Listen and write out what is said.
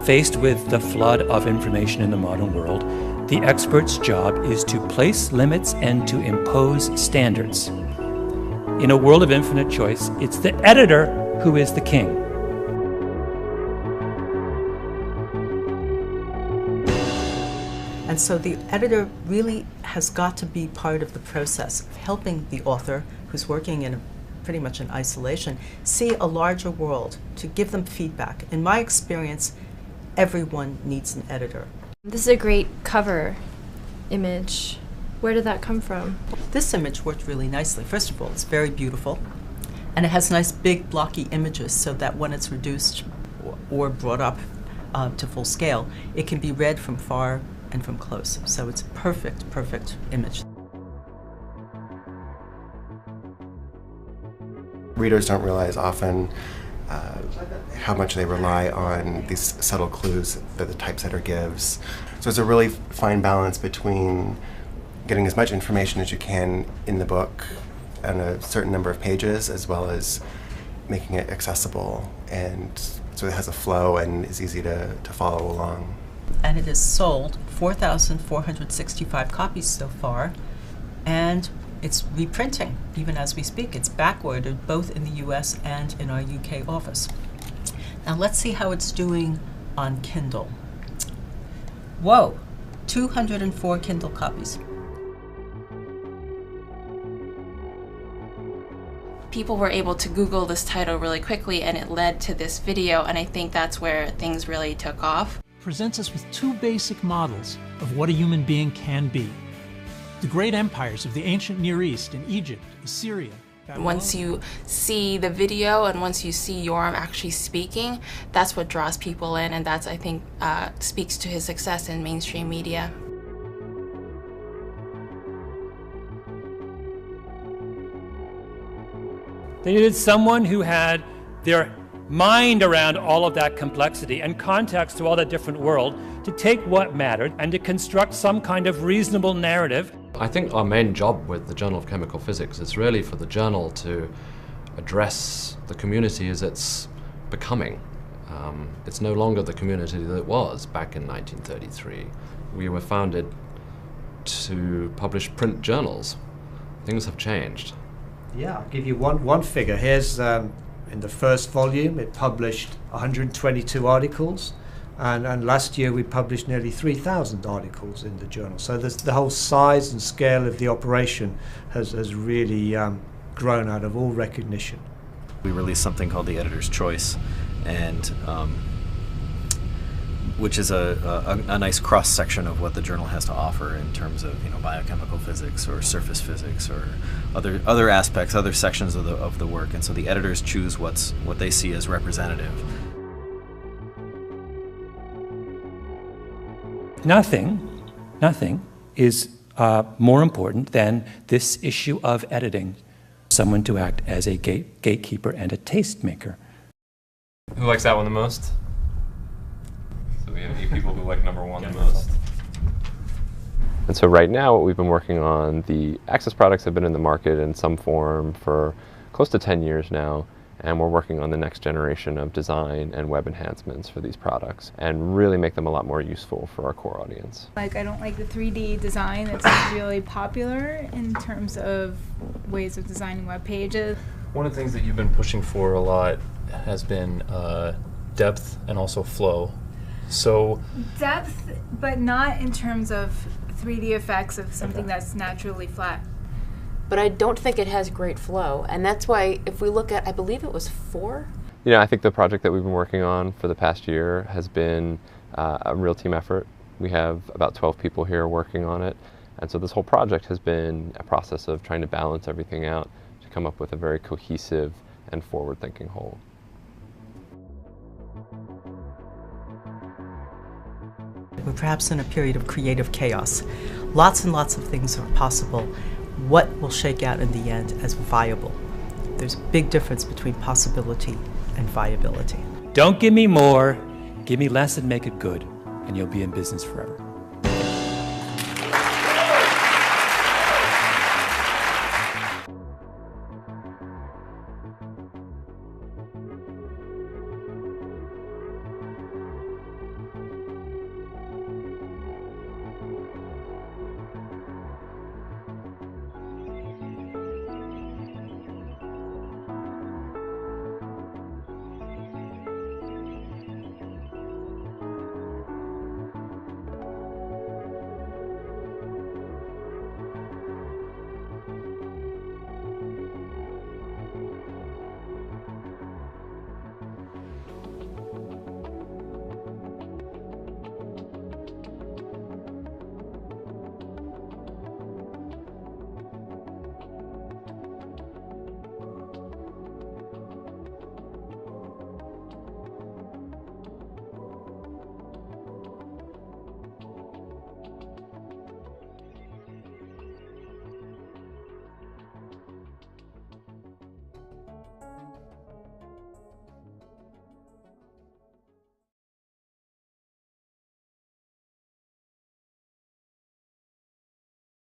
Faced with the flood of information in the modern world, the expert's job is to place limits and to impose standards. In a world of infinite choice, it's the editor who is the king. And so the editor really has got to be part of the process of helping the author, who's working in pretty much in isolation, see a larger world, to give them feedback. In my experience, everyone needs an editor. This is a great cover image. Where did that come from? This image worked really nicely. First of all, it's very beautiful, and it has nice big blocky images so that when it's reduced or brought up to full scale, it can be read from far and from close. So it's a perfect, perfect image. Readers don't realize often how much they rely on these subtle clues that the typesetter gives. So it's a really fine balance between getting as much information as you can in the book on a certain number of pages, as well as making it accessible and so it has a flow and is easy to follow along. And it has sold 4,465 copies so far, and it's reprinting even as we speak. It's back-ordered both in the US and in our UK office. Now let's see how it's doing on Kindle. Whoa, 204 Kindle copies. People were able to Google this title really quickly, and it led to this video, and I think that's where things really took off. Presents us with two basic models of what a human being can be. The great empires of the ancient Near East in Egypt, Assyria. Once you see the video and once you see Yoram actually speaking, that's what draws people in, and that's, I think, speaks to his success in mainstream media. They needed someone who had their mind around all of that complexity and context to all that different world, to take what mattered and to construct some kind of reasonable narrative. I think our main job with the Journal of Chemical Physics is really for the journal to address the community as it's becoming. It's no longer the community that it was back in 1933. We were founded to publish print journals. Things have changed. Yeah, I'll give you one figure. Here's in the first volume, it published 122 articles, and last year we published nearly 3,000 articles in the journal. So the whole size and scale of the operation has really grown out of all recognition. We released something called the Editor's Choice, and which is a nice cross-section of what the journal has to offer in terms of, you know, biochemical physics or surface physics or other aspects, other sections of the work. And so the editors choose what they see as representative. Nothing is more important than this issue of editing. Someone to act as a gatekeeper and a tastemaker. Who likes that one the most? So we have 8 people who like number 1 the most. And so right now what we've been working on, the Access products have been in the market in some form for close to 10 years now, and we're working on the next generation of design and web enhancements for these products and really make them a lot more useful for our core audience. Like, I don't like the 3D design that's really popular in terms of ways of designing web pages. One of the things that you've been pushing for a lot has been depth and also flow. So depth, but not in terms of 3D effects of something that's naturally flat. But I don't think it has great flow, and that's why if we look at, I believe it was 4? You know, I think the project that we've been working on for the past year has been a real team effort. We have about 12 people here working on it, and so this whole project has been a process of trying to balance everything out to come up with a very cohesive and forward-thinking whole. We're perhaps in a period of creative chaos. Lots and lots of things are possible. What will shake out in the end as viable? There's a big difference between possibility and viability. Don't give me more, Give me less and make it good, and you'll be in business forever.